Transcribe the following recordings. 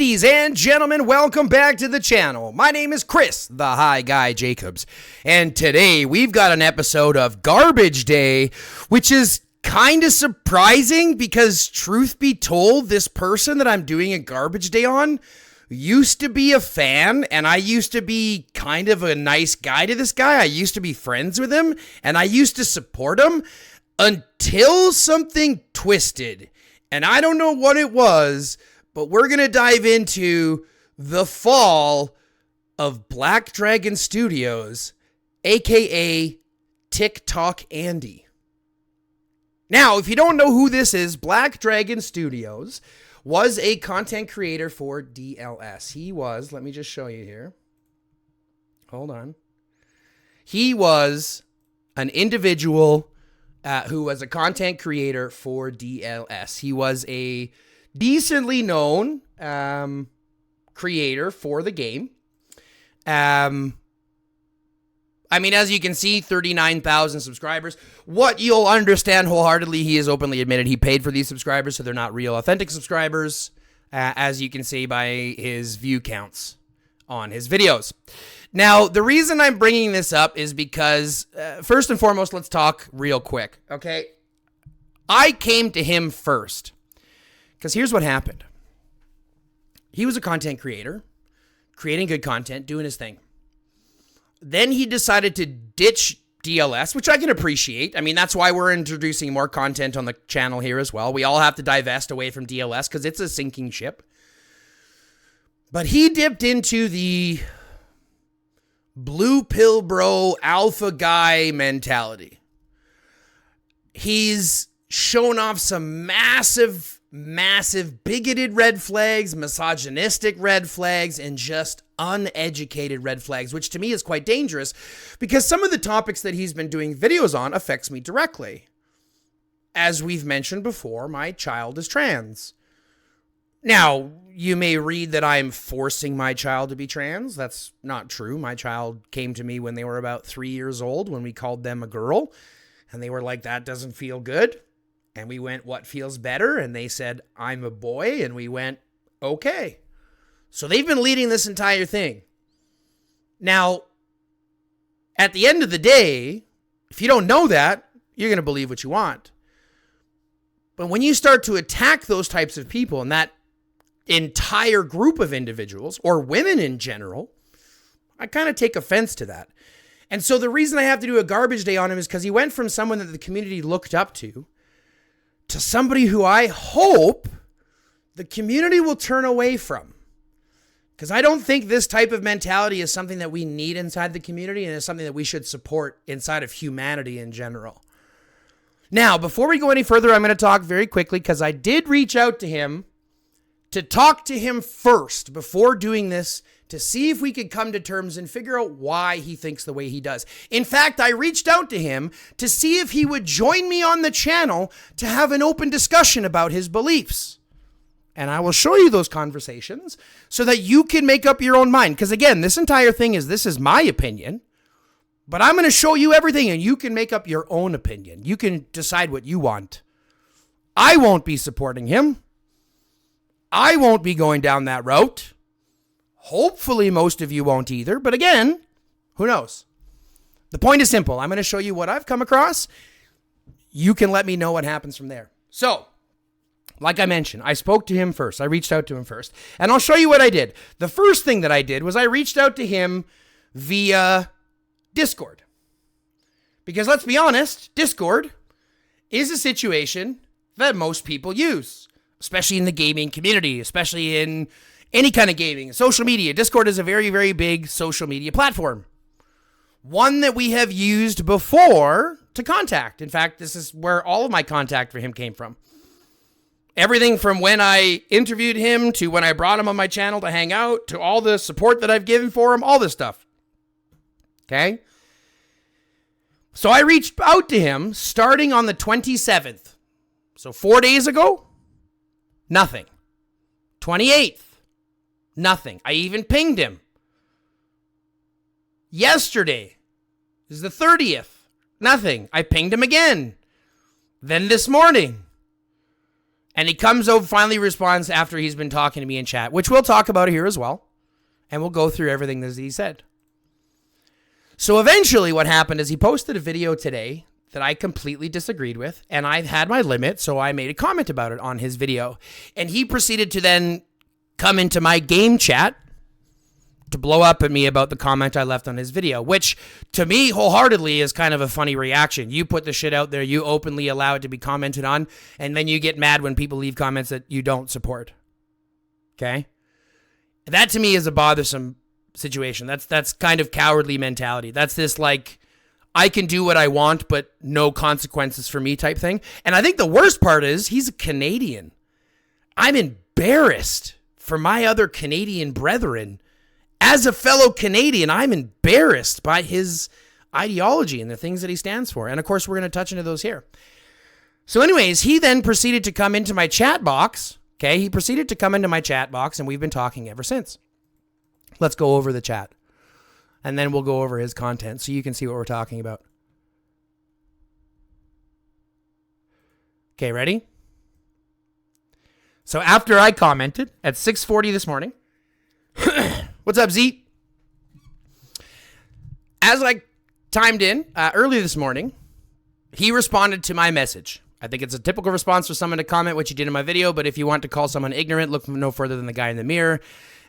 Ladies and gentlemen, welcome back to the channel. My name is Chris, the High Guy Jacobs, and today we've got an episode of Garbage Day, which is kind of surprising because, truth be told, this person that I'm doing a Garbage Day on used to be a fan, and I used to be kind of a nice guy to this guy. I used to be friends with him, and I used to support him until something twisted, and I don't know what it was. But we're going to dive into the fall of Black Dragon Studios, aka TikTok Andy. Now, if you don't know who this is, Black Dragon Studios was a content creator for DLS. He was, let me just show you here. Hold on. He was an individual who was a content creator for DLS. He was a decently known creator for the game. I mean, as you can see, 39,000 subscribers. What you'll understand wholeheartedly, he has openly admitted he paid for these subscribers, so they're not real, authentic subscribers, as you can see by his view counts on his videos. Now, the reason I'm bringing this up is because, first and foremost, let's talk real quick, okay? I came to him first. Because here's what happened. He was a content creator, creating good content, doing his thing. Then he decided to ditch DLS, which I can appreciate. I mean, that's why we're introducing more content on the channel here as well. We all have to divest away from DLS because it's a sinking ship. But he dipped into the blue pill bro alpha guy mentality. He's shown off some massive bigoted red flags, misogynistic red flags, and just uneducated red flags, which to me is quite dangerous because some of the topics that he's been doing videos on affects me directly. As we've mentioned before, my child is trans. Now, you may read that I'm forcing my child to be trans. That's not true. My child came to me when they were about 3 years old when we called them a girl, and they were like, that doesn't feel good. And we went, what feels better? And they said, I'm a boy. And we went, okay. So they've been leading this entire thing. Now, at the end of the day, if you don't know that, you're going to believe what you want. But when you start to attack those types of people and that entire group of individuals, or women in general, I kind of take offense to that. And so the reason I have to do a garbage day on him is because he went from someone that the community looked up to somebody who I hope the community will turn away from. Because I don't think this type of mentality is something that we need inside the community and is something that we should support inside of humanity in general. Now, before we go any further, I'm going to talk very quickly because I did reach out to him to talk to him first before doing this to see if we could come to terms and figure out why he thinks the way he does. In fact, I reached out to him to see if he would join me on the channel to have an open discussion about his beliefs. And I will show you those conversations so that you can make up your own mind. Because again, this entire thing this is my opinion, but I'm going to show you everything and you can make up your own opinion. You can decide what you want. I won't be supporting him. I won't be going down that route. Hopefully most of you won't either. But again, who knows? The point is simple. I'm going to show you what I've come across. You can let me know what happens from there. So, like I mentioned, I spoke to him first. I reached out to him first. And I'll show you what I did. The first thing that I did was I reached out to him via Discord. Because let's be honest, Discord is a situation that most people use, especially in the gaming community, especially in any kind of gaming, social media. Discord is a very, very big social media platform. One that we have used before to contact. In fact, this is where all of my contact for him came from. Everything from when I interviewed him to when I brought him on my channel to hang out to all the support that I've given for him, all this stuff. Okay? So I reached out to him starting on the 27th. So 4 days ago, nothing. 28th, nothing. I even pinged him. Yesterday is the 30th, nothing. I pinged him again. Then this morning. And he comes over, finally responds after he's been talking to me in chat, which we'll talk about here as well. And we'll go through everything that he said. So eventually what happened is he posted a video today that I completely disagreed with. And I've had my limit, so I made a comment about it on his video. And he proceeded to then come into my game chat to blow up at me about the comment I left on his video, which to me wholeheartedly is kind of a funny reaction. You put the shit out there, you openly allow it to be commented on, and then you get mad when people leave comments that you don't support. Okay? That to me is a bothersome situation. That's kind of cowardly mentality. That's this like, I can do what I want, but no consequences for me type thing. And I think the worst part is he's a Canadian. I'm embarrassed for my other Canadian brethren. As a fellow Canadian, I'm embarrassed by his ideology and the things that he stands for. And of course, we're going to touch into those here. So anyways, he then proceeded to come into my chat box. Okay, he proceeded to come into my chat box, and we've been talking ever since. Let's go over the chat. And then we'll go over his content so you can see what we're talking about. Okay, ready? So after I commented at 6:40 this morning, what's up, Z? As I timed in early this morning, he responded to my message. I think it's a typical response for someone to comment what you did in my video, but if you want to call someone ignorant, look no further than the guy in the mirror.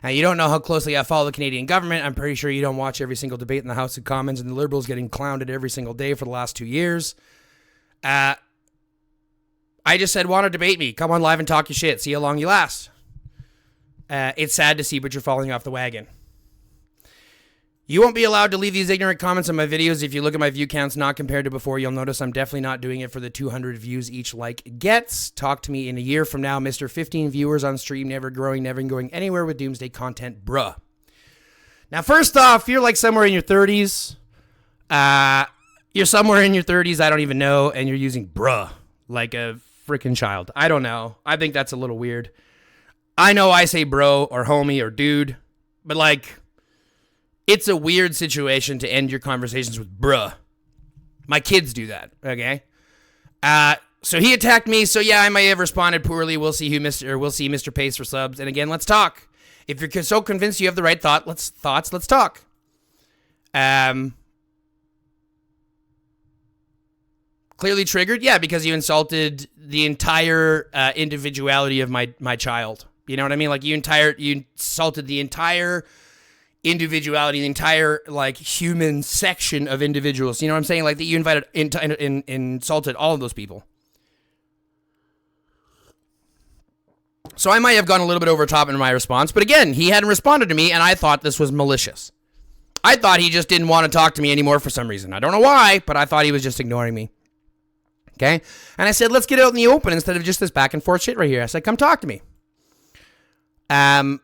You don't know how closely I follow the Canadian government. I'm pretty sure you don't watch every single debate in the House of Commons, and the Liberals getting clowned every single day for the last 2 years. I just said, want to debate me? Come on live and talk your shit. See how long you last. It's sad to see, but you're falling off the wagon. You won't be allowed to leave these ignorant comments on my videos. If you look at my view counts, not compared to before, you'll notice I'm definitely not doing it for the 200 views each like gets. Talk to me in a year from now, Mr. 15 viewers on stream, never growing, never going anywhere with doomsday content, bruh. Now, first off, you're like somewhere in your 30s. You're somewhere in your 30s, I don't even know, and you're using bruh like a freaking child. I don't know. I think that's a little weird. I know I say bro or homie or dude, but like, it's a weird situation to end your conversations with bruh. My kids do that, okay? So he attacked me, so yeah, I might have responded poorly. We'll see Mr. Pace for subs. And again, let's talk. If you're so convinced you have the right let's talk. Clearly triggered? Yeah, because you insulted the entire individuality of my child. You know what I mean? Like you insulted the entire individuality, the entire like human section of individuals. You know what I'm saying? Like that you insulted all of those people. So I might have gone a little bit over top in my response, but again, he hadn't responded to me, and I thought this was malicious. I thought he just didn't want to talk to me anymore for some reason. I don't know why, but I thought he was just ignoring me. Okay? And I said, let's get out in the open instead of just this back and forth shit right here. I said, come talk to me. I'm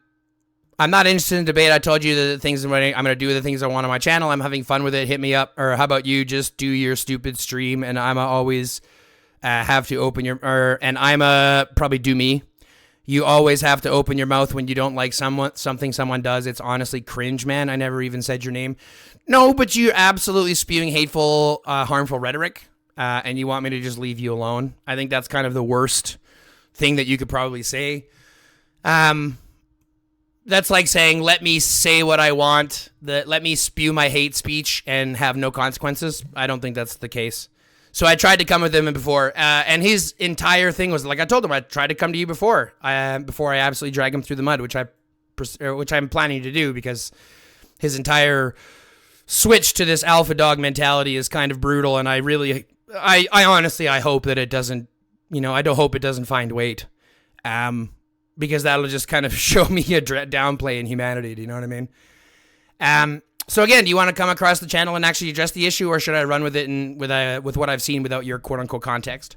not interested in debate. I told you the things I'm going to do the things I want on my channel. I'm having fun with it. Hit me up. Or how about you just do your stupid stream, and I'm always have to open your, and I'm probably do me. You always have to open your mouth when you don't like something someone does. It's honestly cringe, man. I never even said your name. No, but you're absolutely spewing hateful, harmful rhetoric, and you want me to just leave you alone. I think that's kind of the worst thing that you could probably say. That's like saying, let me say what I want, let me spew my hate speech and have no consequences. I don't think that's the case. So I tried to come with him before, and his entire thing was, like I told him, I tried to come to you before I absolutely drag him through the mud, which I'm planning to do, because his entire switch to this alpha dog mentality is kind of brutal, and I honestly, I hope that it doesn't, I don't hope it doesn't find weight, because that'll just kind of show me a downplay in humanity. Do you know what I mean? So again, do you want to come across the channel and actually address the issue, or should I run with it and with what I've seen without your quote-unquote context?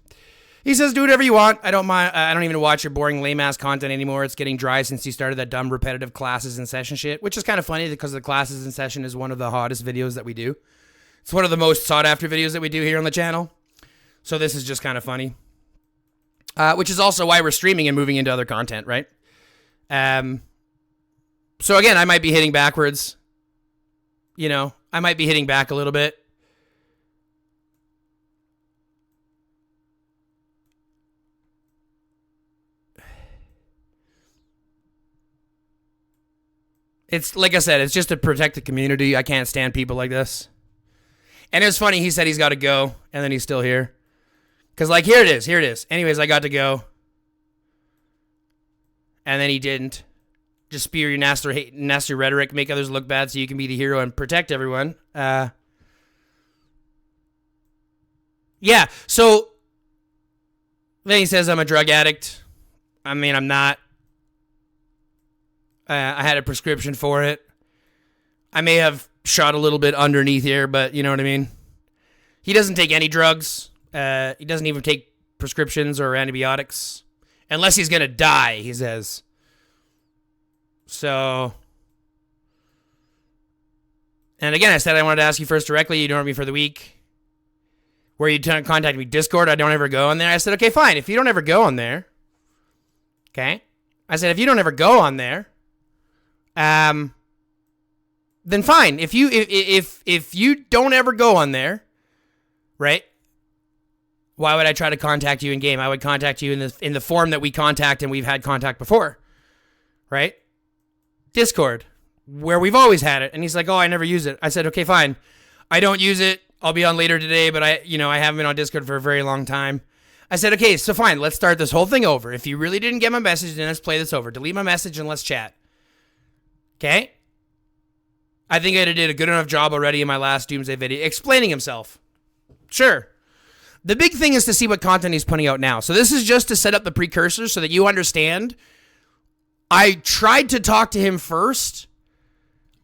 He says, do whatever you want. I don't mind. I don't even watch your boring lame-ass content anymore. It's getting dry since you started that dumb repetitive classes in session shit, which is kind of funny because the classes in session is one of the hottest videos that we do. It's one of the most sought-after videos that we do here on the channel. So this is just kind of funny. Which is also why we're streaming and moving into other content, right? So again, I might be hitting backwards. I might be hitting back a little bit. It's like I said, it's just to protect the community. I can't stand people like this. And it was funny. He said he's got to go, and then he's still here. Because, like, here it is. Anyways, I got to go. And then he didn't. Just spew your nasty rhetoric, make others look bad so you can be the hero and protect everyone. Yeah, so then he says I'm a drug addict. I mean, I'm not. I had a prescription for it. I may have shot a little bit underneath here, but you know what I mean? He doesn't take any drugs. He doesn't even take prescriptions or antibiotics. Unless he's going to die, he says. So, and again, I said I wanted to ask you first directly. You ignored me for the week. Where you contact me, Discord. I don't ever go on there. I said, okay, fine. If you don't ever go on there, okay. I said, if you don't ever go on there, then fine. If you don't ever go on there, right? Why would I try to contact you in game? I would contact you in the form that we contact and we've had contact before, right? Discord, where we've always had it. And he's like, oh, I never use it. I said, okay, fine. I don't use it. I'll be on later today, but I haven't been on Discord for a very long time. I said, okay, so fine. Let's start this whole thing over. If you really didn't get my message, then let's play this over. Delete my message and let's chat. Okay? I think I did a good enough job already in my last Doomsday video explaining himself. Sure. The big thing is to see what content he's putting out now. So this is just to set up the precursor so that you understand. I tried to talk to him first.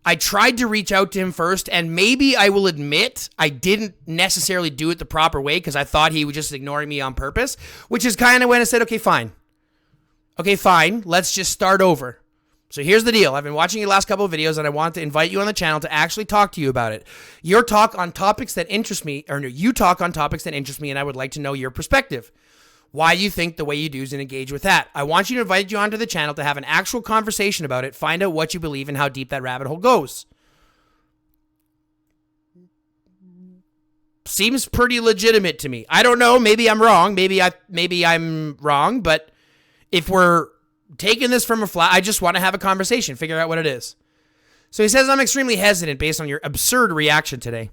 I tried to reach out to him first, and maybe I will admit I didn't necessarily do it the proper way because I thought he was just ignoring me on purpose, which is kind of when I said, okay, fine. Okay, fine. Let's just start over. So here's the deal. I've been watching your last couple of videos, and I want to invite you on the channel to actually talk to you about it. You talk on topics that interest me, and I would like to know your perspective. Why you think the way you do is and engage with that. I want you to invite you onto the channel to have an actual conversation about it, find out what you believe and how deep that rabbit hole goes. Seems pretty legitimate to me. I don't know, maybe I'm wrong, maybe I'm wrong, but if we're taking this from a flat, I just want to have a conversation, figure out what it is. So he says, I'm extremely hesitant based on your absurd reaction today.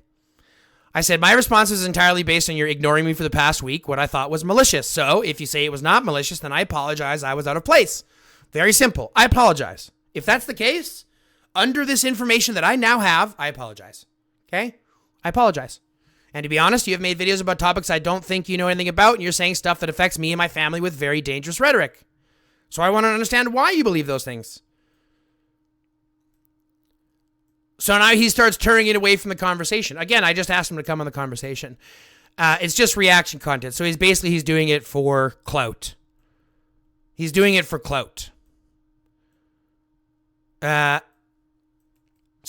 I said, my response is entirely based on your ignoring me for the past week, what I thought was malicious. So if you say it was not malicious, then I apologize. I was out of place. Very simple. I apologize. If that's the case, under this information that I now have, I apologize. Okay? I apologize. And to be honest, you have made videos about topics I don't think you know anything about, and you're saying stuff that affects me and my family with very dangerous rhetoric. So I want to understand why you believe those things. So now he starts turning it away from the conversation. Again, I just asked him to come on the conversation. It's just reaction content. So he's doing it for clout. He's doing it for clout. So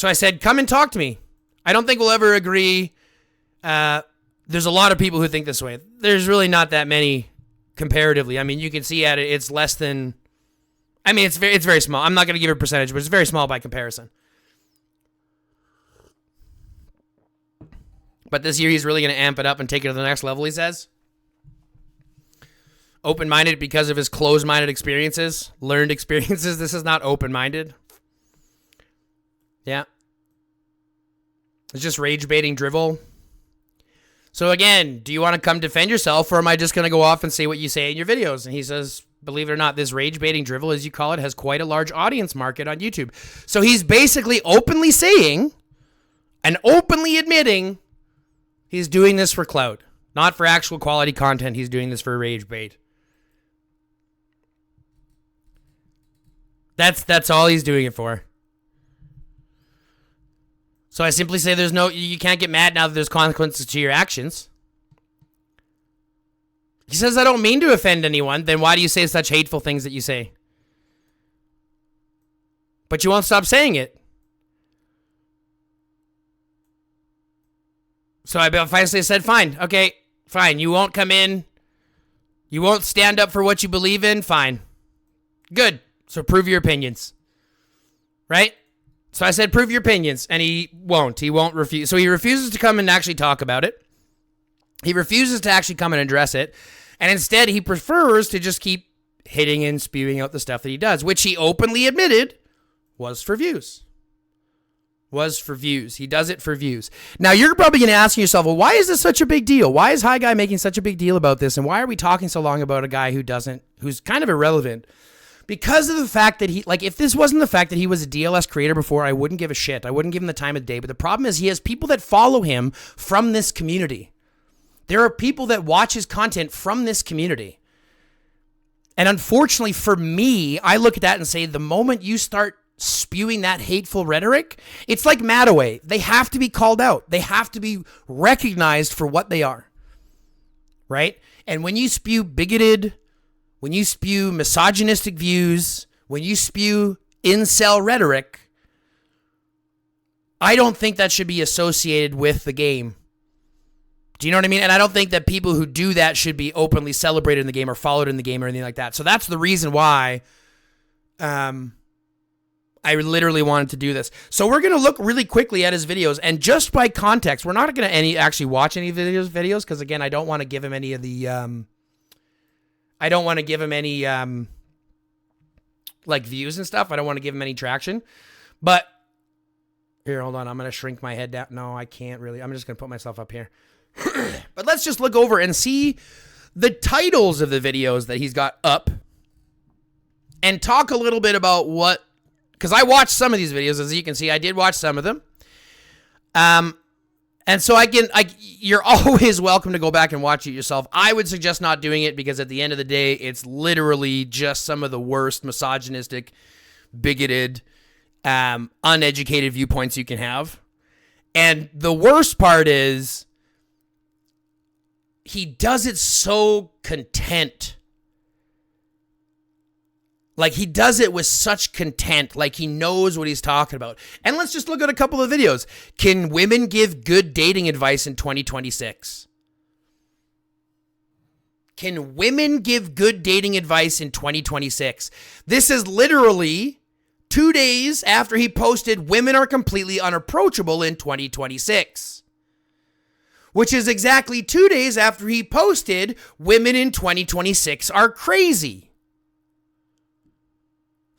I said, come and talk to me. I don't think we'll ever agree. There's a lot of people who think this way. There's really not that many comparatively. I mean, you can see at it, it's less than, I mean, it's very small. I'm not going to give a percentage, but it's very small by comparison. But this year, he's really going to amp it up and take it to the next level, he says. Open-minded because of his closed-minded experiences, learned experiences. This is not open-minded. Yeah. It's just rage-baiting drivel. So again, do you want to come defend yourself, or am I just going to go off and say what you say in your videos? And he says, believe it or not, this rage-baiting drivel, as you call it, has quite a large audience market on YouTube. So he's basically openly saying and openly admitting he's doing this for clout, not for actual quality content. He's doing this for rage bait. That's all he's doing it for. So I simply say you can't get mad now that there's consequences to your actions. He says, I don't mean to offend anyone. Then why do you say such hateful things that you say? But you won't stop saying it. So I finally said, fine. Okay, fine. You won't come in. You won't stand up for what you believe in. Fine. Good. So prove your opinions. Right? So I said, prove your opinions. And he won't. He won't refuse. So he refuses to come and actually talk about it. He refuses to actually come and address it. And instead, he prefers to just keep hitting and spewing out the stuff that he does, which he openly admitted was for views. was for views. He does it for views. Now, you're probably going to ask yourself, well, why is this such a big deal? Why is High Guy making such a big deal about this? And why are we talking so long about a guy who's kind of irrelevant? Because of the fact that if this wasn't the fact that he was a DLS creator before, I wouldn't give a shit. I wouldn't give him the time of day. But the problem is he has people that follow him from this community. There are people that watch his content from this community. And unfortunately for me, I look at that and say, the moment you start spewing that hateful rhetoric, it's like Mattaway. They have to be called out. They have to be recognized for what they are. Right? And when you spew bigoted, when you spew misogynistic views, when you spew incel rhetoric, I don't think that should be associated with the game. Do you know what I mean? And I don't think that people who do that should be openly celebrated in the game or followed in the game or anything like that. So that's the reason why I literally wanted to do this. So we're going to look really quickly at his videos, and just by context, we're not going to actually watch any videos because, again, I don't want to give him any of the I don't want to give him any like views and stuff. I don't want to give him any traction. But here, hold on. I'm going to shrink my head down. No, I can't really. I'm just going to put myself up here. But let's just look over and see the titles of the videos that he's got up and talk a little bit about what, because I watched some of these videos, as you can see. I did watch some of them. And so you're always welcome to go back and watch it yourself. I would suggest not doing it because at the end of the day, it's literally just some of the worst misogynistic, bigoted, uneducated viewpoints you can have. And the worst part is he does it so content. Like, he does it with such content, like he knows what he's talking about. And let's just look at a couple of videos. Can women give good dating advice in 2026? Can women give good dating advice in 2026? This is literally 2 days after he posted women are completely unapproachable in 2026. Which is exactly 2 days after he posted women in 2026 are crazy.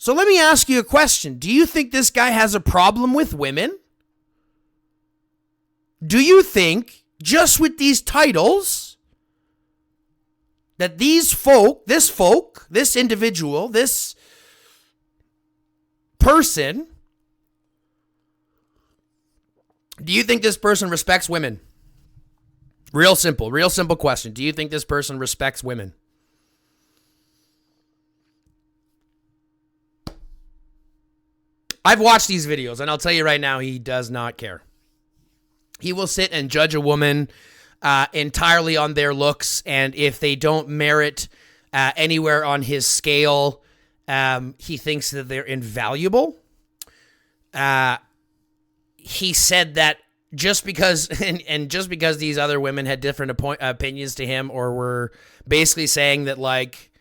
So let me ask you a question. Do you think this guy has a problem with women? Do you think, just with these titles, that this individual, this person, do you think this person respects women? Real simple question. Do you think this person respects women? I've watched these videos, and I'll tell you right now, he does not care. He will sit and judge a woman entirely on their looks, and if they don't merit anywhere on his scale, he thinks that they're invaluable. He said that just because these other women had different opinions to him, or were basically saying that like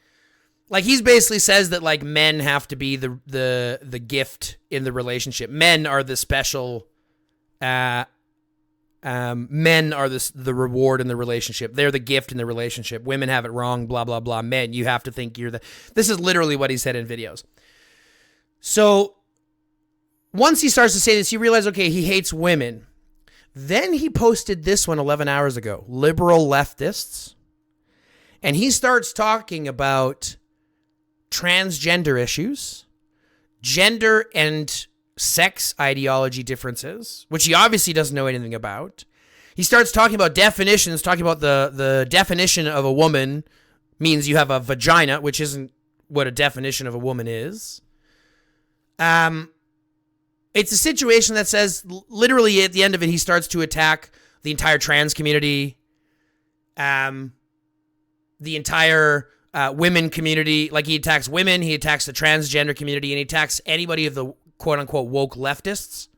he's basically says that like men have to be the gift in the relationship. Men are the special. Men are the reward in the relationship. They're the gift in the relationship. Women have it wrong. Blah blah blah. Men, you have to think you're the. This is literally what he said in videos. So once he starts to say this, you realize, okay, he hates women. Then he posted this one 11 hours ago. Liberal leftists, and he starts talking about transgender issues, gender and sex ideology differences, which he obviously doesn't know anything about. He starts talking about definitions, talking about the definition of a woman means you have a vagina, which isn't what a definition of a woman is. It's a situation that says, literally at the end of it, he starts to attack the entire trans community, the entire women community. Like, he attacks women, he attacks the transgender community, and he attacks anybody of the quote-unquote woke leftists.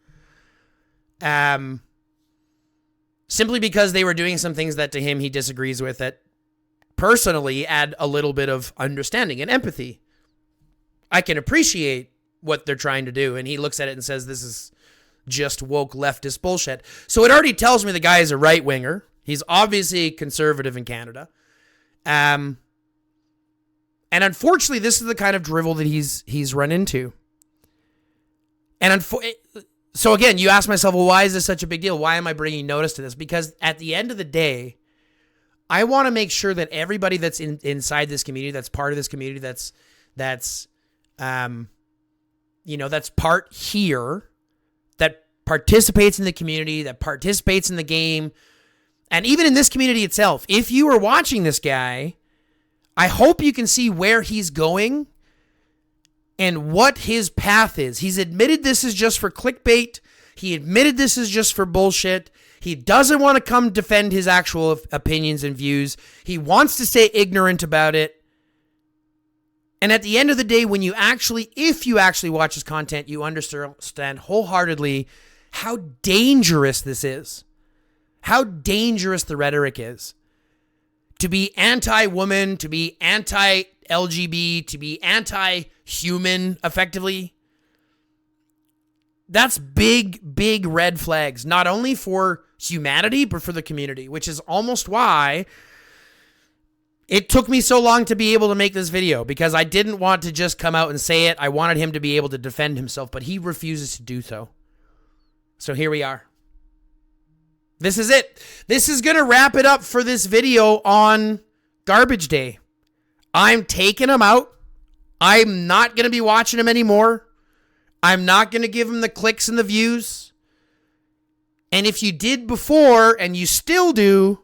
Simply because they were doing some things that to him he disagrees with, that personally add a little bit of understanding and empathy. I can appreciate what they're trying to do, and he looks at it and says this is just woke leftist bullshit. So it already tells me the guy is a right-winger. He's obviously conservative in Canada. And unfortunately, this is the kind of drivel that he's run into. And So again, you ask myself, well, why is this such a big deal? Why am I bringing notice to this? Because at the end of the day, I want to make sure that everybody that's inside this community, that's part of this community, that's part here, that participates in the community, that participates in the game, and even in this community itself. If you are watching this guy, I hope you can see where he's going and what his path is. He's admitted this is just for clickbait. He admitted this is just for bullshit. He doesn't want to come defend his actual opinions and views. He wants to stay ignorant about it. And at the end of the day, if you actually watch his content, you understand wholeheartedly how dangerous this is. How dangerous the rhetoric is. To be anti-woman, to be anti-LGBT, to be anti-human, effectively. That's big, big red flags, not only for humanity, but for the community, which is almost why it took me so long to be able to make this video, because I didn't want to just come out and say it. I wanted him to be able to defend himself, but he refuses to do so. So here we are. This is it. This is going to wrap it up for this video on Garbage Day. I'm taking him out. I'm not going to be watching him anymore. I'm not going to give him the clicks and the views. And if you did before and you still do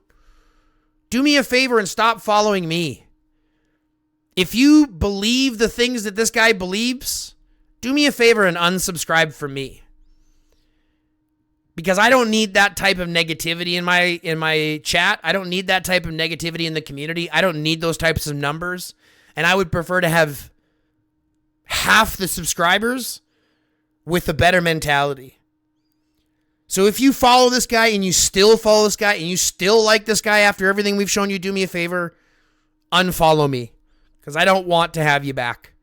me a favor and stop following me. If you believe the things that this guy believes, do me a favor and unsubscribe from me. Because I don't need that type of negativity in my chat. I don't need that type of negativity in the community. I don't need those types of numbers. And I would prefer to have half the subscribers with a better mentality. So if you follow this guy and you still follow this guy and you still like this guy after everything we've shown you, do me a favor, unfollow me. Because I don't want to have you back.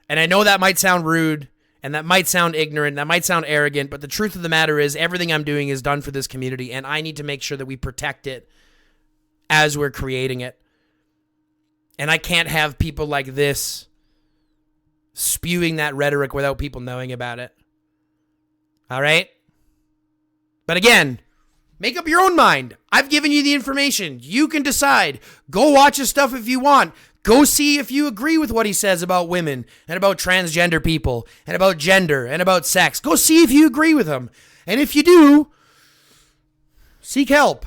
And I know that might sound rude. And that might sound ignorant, that might sound arrogant, but the truth of the matter is everything I'm doing is done for this community, and I need to make sure that we protect it as we're creating it. And I can't have people like this spewing that rhetoric without people knowing about it. All right? But again, make up your own mind. I've given you the information. You can decide. Go watch his stuff if you want. Go see if you agree with what he says about women and about transgender people and about gender and about sex. Go see if you agree with him. And if you do, seek help.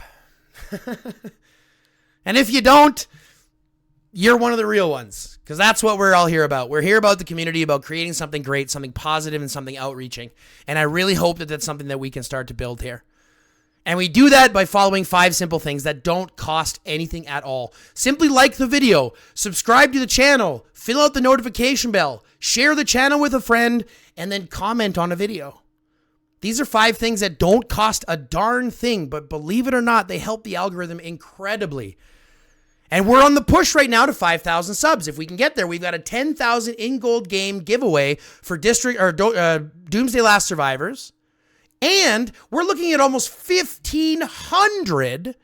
And if you don't, you're one of the real ones, because that's what we're all here about. We're here about the community, about creating something great, something positive, and something outreaching. And I really hope that that's something that we can start to build here. And we do that by following 5 simple things that don't cost anything at all. Simply like the video, subscribe to the channel, fill out the notification bell, share the channel with a friend, and then comment on a video. These are 5 things that don't cost a darn thing, but believe it or not, they help the algorithm incredibly. And we're on the push right now to 5,000 subs. If we can get there, we've got a 10,000 in gold game giveaway for Doomsday Last Survivors. And we're looking at almost 1,500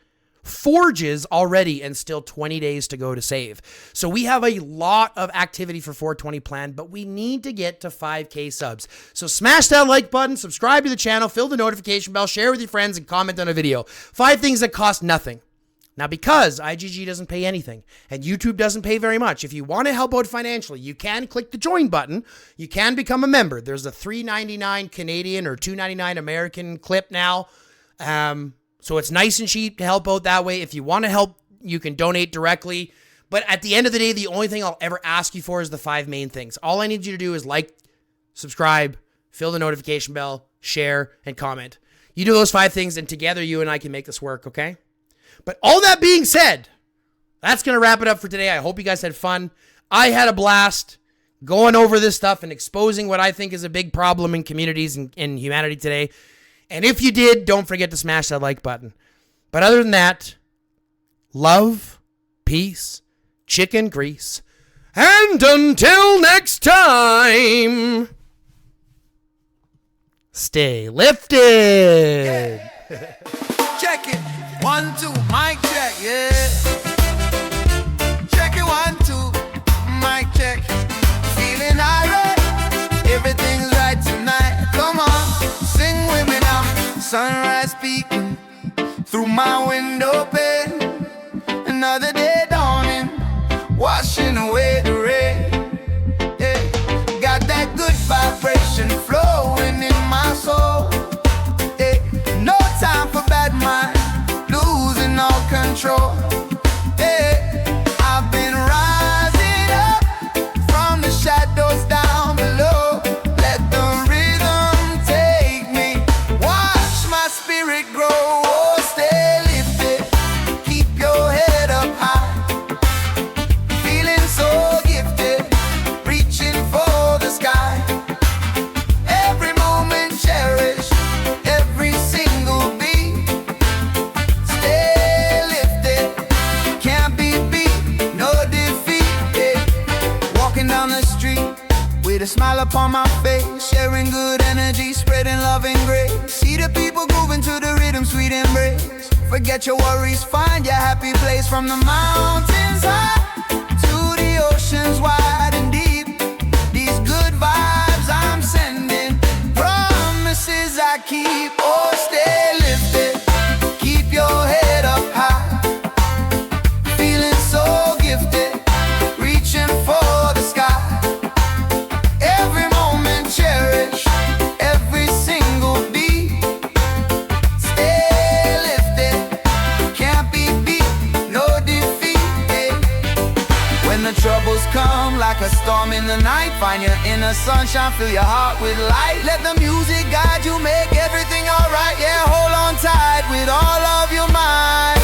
forges already and still 20 days to go to save. So we have a lot of activity for 420 planned, but we need to get to 5K subs. So smash that like button, subscribe to the channel, fill the notification bell, share with your friends, and comment on a video. 5 things that cost nothing. Now, because IGG doesn't pay anything and YouTube doesn't pay very much, if you want to help out financially, you can click the join button. You can become a member. There's a $3.99 Canadian or $2.99 American clip now. So it's nice and cheap to help out that way. If you want to help, you can donate directly. But at the end of the day, the only thing I'll ever ask you for is the 5 main things. All I need you to do is like, subscribe, fill the notification bell, share, and comment. You do those 5 things, and together you and I can make this work, okay? But all that being said, that's going to wrap it up for today. I hope you guys had fun. I had a blast going over this stuff and exposing what I think is a big problem in communities and in humanity today. And if you did, don't forget to smash that like button. But other than that, love, peace, chicken grease, and until next time, stay lifted. Yeah. Check it. 1, 2, mic check, yeah. Check it, 1, 2, mic check. Feeling irate, everything's right tonight. Come on, sing sunrise peeking through my window pane. Another day dawning, washing away the rain. Yeah. Got that good vibration flowing in my soul. Yeah. No time for bad mind, losing all control. Yeah. I've been rising up from the shadows down below. Let the rhythm take me, watch my spirit grow. Oh, stay lifted, keep your head up high. Feeling so gifted, reaching for the sky. Every moment cherish, every single beat. Stay lifted, can't be beat, no defeat. Yeah. Walking down the street with a smile upon my face, sharing good energy, spreading love and grace. See the people grooving to the rhythm, sweet embrace. Forget your worries, find your happy place. From the mountains high to the oceans wide and deep, these good vibes I'm sending, promises I keep. Oh, stay lifted, keep your head up high. Feeling so gifted, reaching for the sky. Every moment cherish, every single beat. Stay lifted, can't be beat, no defeat. Yeah. When the troubles come like a storm in the night, find your inner sunshine, fill your heart with light. Let the music guide you, make everything alright. Yeah, hold on tight with all of your might.